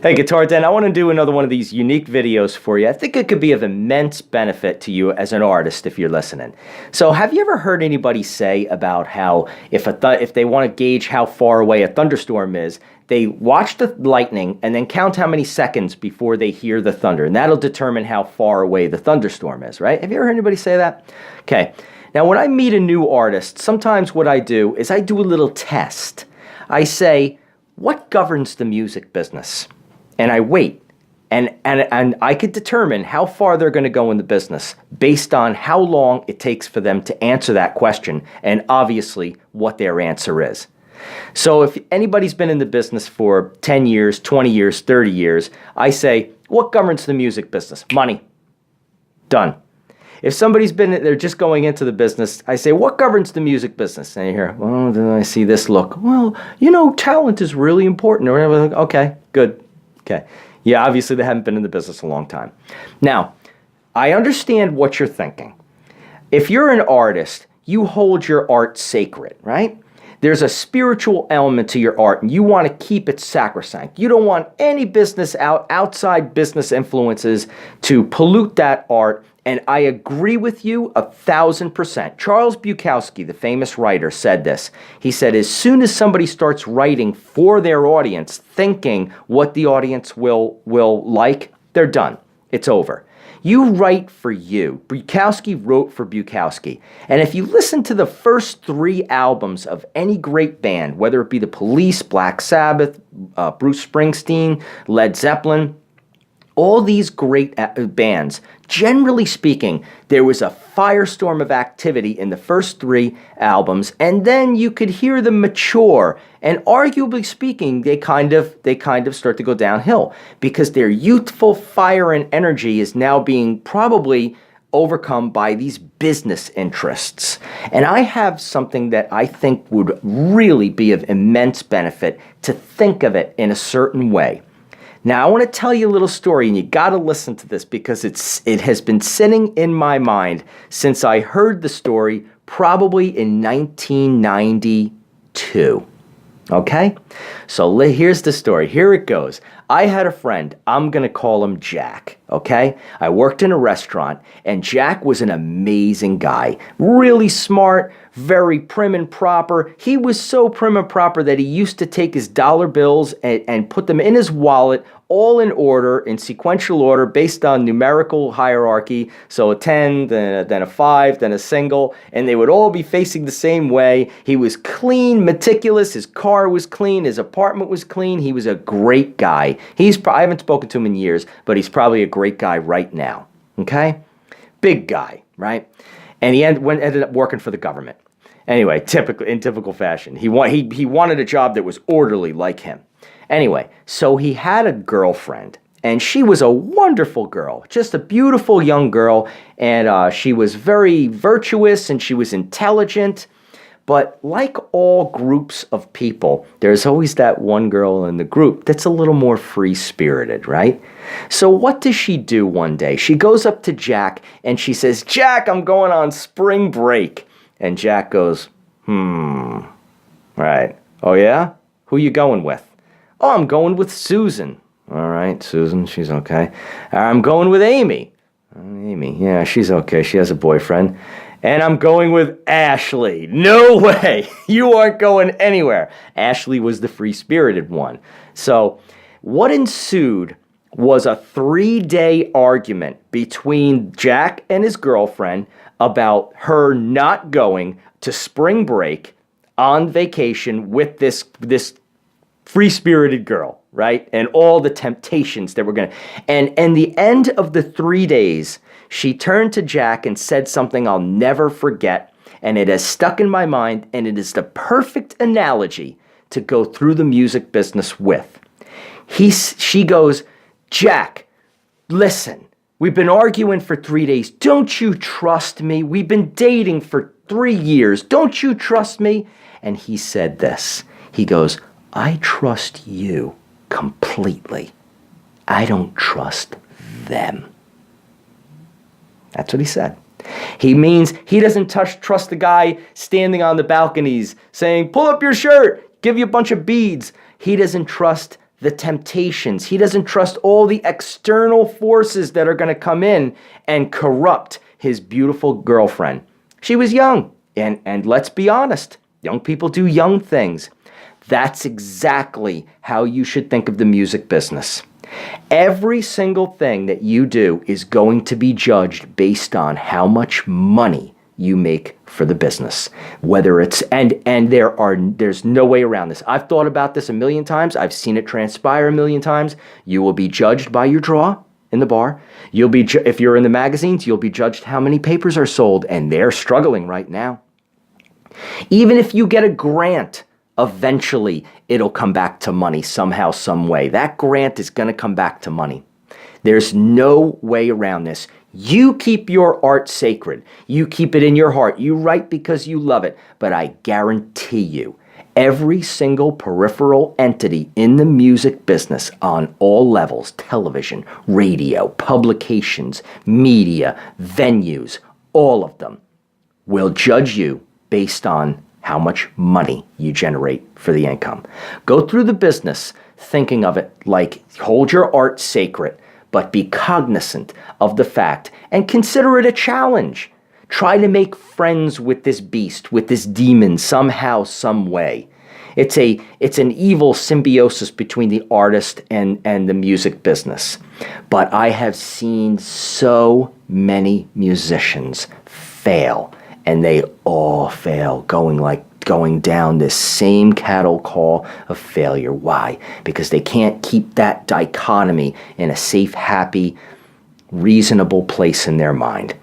Hey, Guitar Den, I want to do another one of these unique videos for you. I think it could be of immense benefit to you as an artist if you're listening. So have you ever heard anybody say about how if they want to gauge how far away a thunderstorm is, they watch the lightning and then count how many seconds before they hear the thunder, and that'll determine how far away the thunderstorm is, right? Have you ever heard anybody say that? Okay. Now, when I meet a new artist, sometimes what I do is I do a little test. I say, what governs the music business? And I wait, and I could determine how far they're going to go in the business based on how long it takes for them to answer that question, and obviously what their answer is. So if anybody's been in the business for 10 years, 20 years, 30 years, I say, what governs the music business? Money. Done. If somebody's they're just going into the business, I say, what governs the music business? And you hear, well, then I see this look. Well, talent is really important. Or whatever. Okay, good. Okay. Yeah, obviously they haven't been in the business a long time. Now, I understand what you're thinking. If you're an artist, you hold your art sacred, right? There's a spiritual element to your art, and you want to keep it sacrosanct. You don't want any outside business influences to pollute that art, and I agree with you 1,000%. Charles Bukowski, the famous writer, said this. He said, as soon as somebody starts writing for their audience, thinking what the audience will like, they're done. It's over. You write for you. Bukowski wrote for Bukowski. And if you listen to the first 3 albums of any great band, whether it be The Police, Black Sabbath, Bruce Springsteen, Led Zeppelin, all these great bands, generally speaking, there was a firestorm of activity in the first 3 albums, and then you could hear them mature, and arguably speaking, they kind of start to go downhill because their youthful fire and energy is now being probably overcome by these business interests. And I have something that I think would really be of immense benefit to think of it in a certain way. Now, I want to tell you a little story, and you got to listen to this because it has been sitting in my mind since I heard the story probably in 1992. Okay? So here's the story. Here it goes. I had a friend. I'm going to call him Jack. Okay? I worked in a restaurant, and Jack was an amazing guy. Really smart, very prim and proper. He was so prim and proper that he used to take his dollar bills and put them in his wallet, all in order, in sequential order, based on numerical hierarchy. So a 10, then a 5, then a single, and they would all be facing the same way. He was clean, meticulous. His car was clean. His apartment was clean. He was a great guy. I haven't spoken to him in years, but he's probably a great guy right now. Okay? Big guy, right? And he ended up working for the government. Anyway, in typical fashion. He wanted a job that was orderly like him. Anyway, so he had a girlfriend, and she was a wonderful girl, just a beautiful young girl, and she was very virtuous, and she was intelligent. But like all groups of people, there's always that one girl in the group that's a little more free-spirited, right? So what does she do one day? She goes up to Jack, and she says, Jack, I'm going on spring break. And Jack goes, right. Oh, yeah? Who you going with? Oh, I'm going with Susan. All right, Susan, she's okay. I'm going with Amy. Amy, yeah, she's okay. She has a boyfriend. And I'm going with Ashley. No way. You aren't going anywhere. Ashley was the free-spirited one. So what ensued was a 3-day argument between Jack and his girlfriend about her not going to spring break on vacation with this free-spirited girl, right? And all the temptations that were going to... And the end of the 3 days, she turned to Jack and said something I'll never forget, and it has stuck in my mind, and it is the perfect analogy to go through the music business with. She goes, Jack, listen, we've been arguing for 3 days. Don't you trust me? We've been dating for 3 years. Don't you trust me? And he said this. He goes, I trust you completely. I don't trust them. That's what he said. He means he doesn't trust the guy standing on the balconies saying, pull up your shirt, give you a bunch of beads. He doesn't trust the temptations. He doesn't trust all the external forces that are going to come in and corrupt his beautiful girlfriend. She was young, and let's be honest, young people do young things. That's exactly how you should think of the music business. Every single thing that you do is going to be judged based on how much money you make for the business. Whether it's there's no way around this. I've thought about this a million times. I've seen it transpire a million times. You will be judged by your draw in the bar. If you're in the magazines, you'll be judged how many papers are sold, and they're struggling right now. Even if you get a grant, eventually it'll come back to money somehow, some way. That grant is going to come back to money. There's no way around this. You keep your art sacred. You keep it in your heart. You write because you love it. But I guarantee you, every single peripheral entity in the music business on all levels, television, radio, publications, media, venues, all of them will judge you based on how much money you generate for the income. Go through the business thinking of it like hold your art sacred, but be cognizant of the fact and consider it a challenge. Try to make friends with this beast, with this demon somehow, some way. It's an evil symbiosis between the artist and the music business. But I have seen so many musicians fail, and they all fail, going down this same cattle call of failure. Why? Because they can't keep that dichotomy in a safe, happy, reasonable place in their mind.